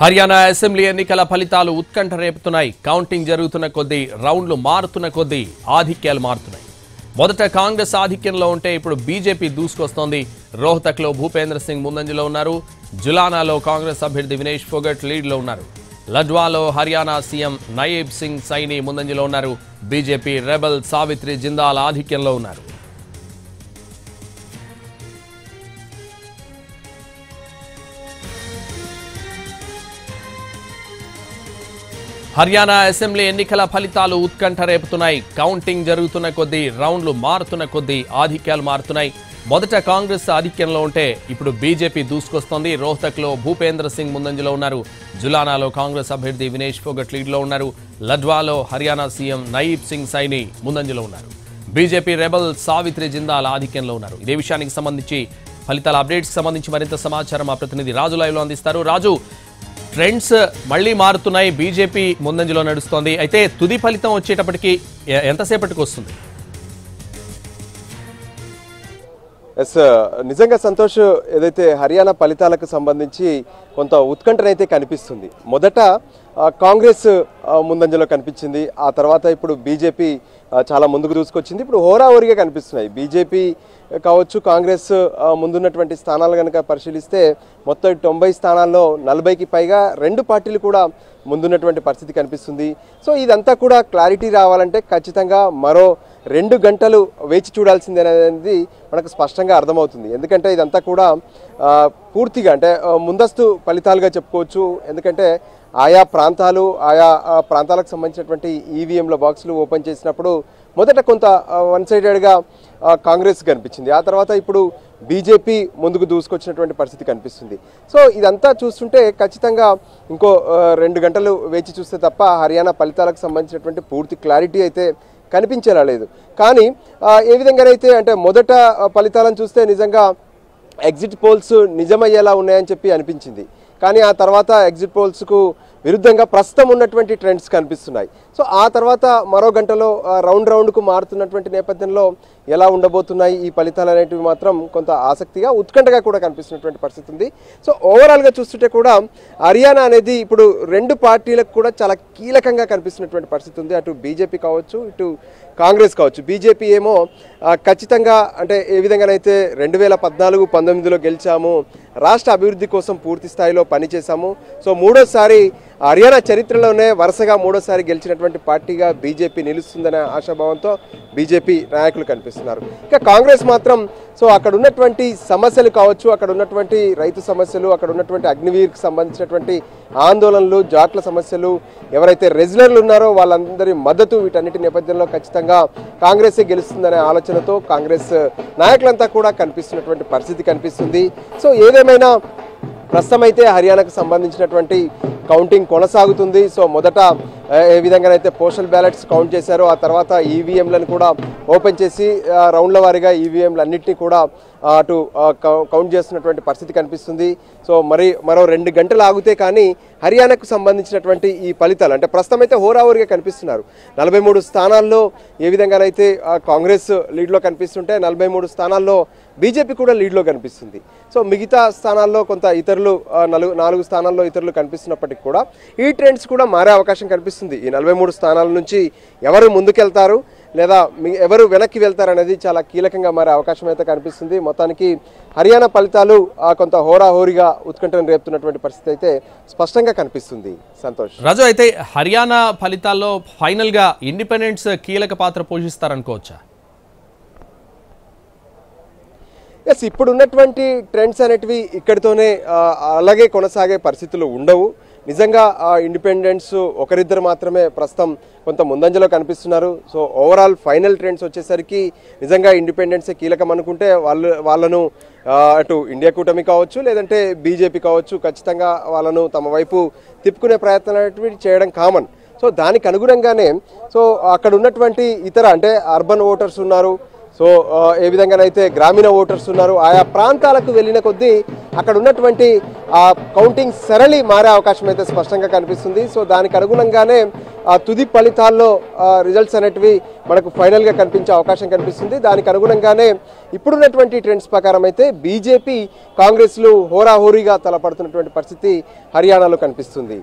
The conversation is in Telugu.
హర్యానా అసెంబ్లీ ఎన్నికల ఫలితాలు ఉత్కంఠ రేపుతున్నాయి. కౌంటింగ్ జరుగుతున్న కొద్దీ రౌండ్లు మారుతున్న కొద్దీ ఆధిక్యాలు మారుతున్నాయి. మొదట కాంగ్రెస్ ఆధిక్యంలో ఉంటే ఇప్పుడు బీజేపీ దూసుకొస్తోంది. రోహ్తక్లో భూపేంద్ర సింగ్ ముందంజలో ఉన్నారు. జులానాలో కాంగ్రెస్ అభ్యర్థి వినేష్ ఫోగట్ లీడ్లో ఉన్నారు. లడ్వాలో హర్యానా సీఎం నయీబ్ సింగ్ సైని ముందంజలో ఉన్నారు. బీజేపీ రెబల్ సావిత్రి జిందాల్ ఆధిక్యంలో ఉన్నారు. హర్యానా అసెంబ్లీ ఎన్నికల ఫలితాలు ఉత్కంఠ రేపుతున్నాయి. కౌంటింగ్ జరుగుతున్న కొద్దీ రౌండ్లు మారుతున్న కొద్దీ ఆధిక్యాలు మారుతున్నాయి. మొదట కాంగ్రెస్ ఆధిక్యంలో ఉంటే ఇప్పుడు బీజేపీ దూసుకొస్తోంది. రోహ్తక్లో భూపేంద్ర సింగ్ ముందంజలో ఉన్నారు. జులానాలో కాంగ్రెస్ అభ్యర్థి వినేష్ ఫోగట్ లీడ్లో ఉన్నారు. లడ్వాలో హర్యానా సీఎం నయీబ్ సింగ్ సైని ముందంజలో ఉన్నారు. బీజేపీ రెబల్ సావిత్రి జిందాల్ ఆధిక్యంలో ఉన్నారు. ఇదే విషయానికి సంబంధించి ఫలితాల అప్డేట్స్ సంబంధించి మరింత సమాచారం మా ప్రతినిధి రాజు లైవ్లో అందిస్తారు. రాజు, ట్రెండ్స్ మళ్లీ మారుతున్నాయి. బీజేపీ ముందంజలో నడుస్తోంది. అయితే తుది ఫలితం వచ్చేటప్పటికి ఎంతసేపటికి వస్తుంది? నిజంగా సంతోష్, ఏదైతే హర్యానా ఫలితాలకు సంబంధించి కొంత ఉత్కంఠనైతే కనిపిస్తుంది. మొదట కాంగ్రెస్ ముందంజలో కనిపించింది. ఆ తర్వాత ఇప్పుడు బీజేపీ చాలా ముందుకు దూసుకొచ్చింది. ఇప్పుడు హోరాహోరీగా కనిపిస్తున్నాయి. బీజేపీ కావచ్చు, కాంగ్రెస్ ముందున్నటువంటి స్థానాలు కనుక పరిశీలిస్తే మొత్తం 90 స్థానాల్లో 40కి పైగా రెండు పార్టీలు కూడా ముందున్నటువంటి పరిస్థితి కనిపిస్తుంది. సో ఇదంతా కూడా క్లారిటీ రావాలంటే ఖచ్చితంగా మరో 2 గంటలు వేచి చూడాల్సిందే అనేది మనకు స్పష్టంగా అర్థమవుతుంది. ఎందుకంటే ఇదంతా కూడా పూర్తిగా అంటే ముందస్తు ఫలితాలుగా చెప్పుకోవచ్చు. ఎందుకంటే ఆయా ప్రాంతాలకు సంబంధించినటువంటి ఈవీఎంల బాక్సులు ఓపెన్ చేసినప్పుడు మొదట కొంత వన్ సైడెడ్గా కాంగ్రెస్ కనిపించింది. ఆ తర్వాత ఇప్పుడు బీజేపీ ముందుకు దూసుకొచ్చినటువంటి పరిస్థితి కనిపిస్తుంది. సో ఇదంతా చూస్తుంటే ఖచ్చితంగా ఇంకో 2 గంటలు వేచి చూస్తే తప్ప హర్యానా ఫలితాలకు సంబంధించినటువంటి పూర్తి క్లారిటీ అయితే కనిపించేలా లేదు. కానీ ఏ విధంగానైతే అంటే మొదట ఫలితాలను చూస్తే నిజంగా ఎగ్జిట్ పోల్స్ నిజమయ్యేలా ఉన్నాయని చెప్పి అనిపించింది. కానీ ఆ తర్వాత ఎగ్జిట్ పోల్స్కు విరుద్ధంగా ప్రస్తుతం ఉన్నటువంటి ట్రెండ్స్ కనిపిస్తున్నాయి. సో ఆ తర్వాత మరో గంటలో రౌండ్కు మారుతున్నటువంటి నేపథ్యంలో ఎలా ఉండబోతున్నాయి ఈ ఫలితాలు అనేటివి మాత్రం కొంత ఆసక్తిగా ఉత్కంఠగా కూడా కనిపిస్తున్నటువంటి పరిస్థితి ఉంది. సో ఓవరాల్గా చూస్తుంటే కూడా హర్యానా అనేది ఇప్పుడు రెండు పార్టీలకు కూడా చాలా కీలకంగా కనిపిస్తున్నటువంటి పరిస్థితి ఉంది. అటు బీజేపీ కావచ్చు, ఇటు కాంగ్రెస్ కావచ్చు. బీజేపీ ఏమో ఖచ్చితంగా అంటే ఏ విధంగానైతే 2014-19లో గెలిచాము, రాష్ట్ర అభివృద్ధి కోసం పూర్తి స్థాయిలో పనిచేశాము. సో మూడోసారి హర్యానా చరిత్రలోనే వరుసగా మూడోసారి గెలిచినటువంటి పార్టీగా బీజేపీ నిలుస్తుందనే ఆశాభావంతో బీజేపీ నాయకులు కనిపిస్తున్నారు. ఇక కాంగ్రెస్ మాత్రం సో అక్కడ ఉన్నటువంటి సమస్యలు కావచ్చు, అక్కడ ఉన్నటువంటి రైతు సమస్యలు, అక్కడ ఉన్నటువంటి అగ్నివీర్కి సంబంధించినటువంటి ఆందోళనలు, జాట్ల సమస్యలు, ఎవరైతే రెజ్లర్లు ఉన్నారో వాళ్ళందరి మద్దతు, వీటన్నిటి నేపథ్యంలో ఖచ్చితంగా కాంగ్రెసే గెలుస్తుందనే ఆలోచనతో కాంగ్రెస్ నాయకులంతా కూడా కనిపిస్తున్నటువంటి పరిస్థితి కనిపిస్తుంది. సో ఏదేమైనా ప్రస్తుతం అయితే హర్యానాకు సంబంధించినటువంటి కౌంటింగ్ కొనసాగుతుంది. సో మొదట ఏ విధంగానైతే పోస్టల్ బ్యాలెట్స్ కౌంట్ చేశారో ఆ తర్వాత ఈవీఎంలను కూడా ఓపెన్ చేసి రౌండ్ల వారీగా ఈవీఎంలు అన్నింటినీ కూడా అటు కౌంట్ చేస్తున్నటువంటి పరిస్థితి కనిపిస్తుంది. సో మరో 2 గంటలు ఆగితే కానీ హర్యానాకు సంబంధించినటువంటి ఈ ఫలితాలు అంటే ప్రస్తుతం అయితే హోరాహోరీగా కనిపిస్తున్నారు. 43 స్థానాల్లో ఏ విధంగానైతే కాంగ్రెస్ లీడ్లో కనిపిస్తుంటే 43 స్థానాల్లో బీజేపీ కూడా లీడ్లో కనిపిస్తుంది. సో మిగతా స్థానాల్లో కొంత ఇతరులు 4 స్థానాల్లో ఇతరులు కనిపిస్తున్నప్పటికీ కూడా ఈ ట్రెండ్స్ కూడా మారే అవకాశం కనిపిస్తుంది. ఈ 43 స్థానాల నుంచి ఎవరు ముందుకెళ్తారు లేదా ఎవరు వెనక్కి వెళ్తారు అనేది చాలా కీలకంగా మారే అవకాశం అయితే కనిపిస్తుంది. మొత్తానికి హర్యానా ఫలితాలు కొంత హోరాహోరీగా ఉత్కంఠను రేపుతున్నటువంటి పరిస్థితి అయితే స్పష్టంగా కనిపిస్తుంది. సంతోష్, రాజు, అయితే హర్యానా ఫలితాల్లో ఫైనల్ గా ఇండిపెండెంట్స్ కీలక పాత్ర పోషిస్తారనుకోవచ్చా? ఎస్, ఇప్పుడు ఉన్నటువంటి ట్రెండ్స్ అనేటివి ఇక్కడితోనే అలాగే కొనసాగే పరిస్థితులు ఉండవు. నిజంగా ఇండిపెండెంట్స్ ఒకరిద్దరు మాత్రమే ప్రస్తుతం కొంత ముందంజలో కనిపిస్తున్నారు. సో ఓవరాల్ ఫైనల్ ట్రెండ్స్ వచ్చేసరికి నిజంగా ఇండిపెండెంట్సే కీలకం అనుకుంటే వాళ్ళను అటు ఇండియా కూటమి కావచ్చు, లేదంటే బీజేపీ కావచ్చు, ఖచ్చితంగా వాళ్ళను తమ వైపు తిప్పుకునే ప్రయత్నం అనేటివి చేయడం కామన్. సో దానికి అనుగుణంగానే సో అక్కడ ఉన్నటువంటి ఇతర అంటే అర్బన్ ఓటర్స్ ఉన్నారు. సో ఏ విధంగానైతే గ్రామీణ ఓటర్స్ ఉన్నారు, ఆయా ప్రాంతాలకు వెళ్ళిన కొద్దీ అక్కడ ఉన్నటువంటి కౌంటింగ్ సరళి మారే అవకాశం అయితే స్పష్టంగా కనిపిస్తుంది. సో దానికి అనుగుణంగానే ఆ తుది ఫలితాల్లో రిజల్ట్స్ అనేటివి మనకు ఫైనల్గా కనిపించే అవకాశం కనిపిస్తుంది. దానికి అనుగుణంగానే ఇప్పుడున్నటువంటి ట్రెండ్స్ ప్రకారం అయితే బీజేపీ కాంగ్రెస్లు హోరాహోరీగా తలపడుతున్నటువంటి పరిస్థితి హర్యానాలో కనిపిస్తుంది.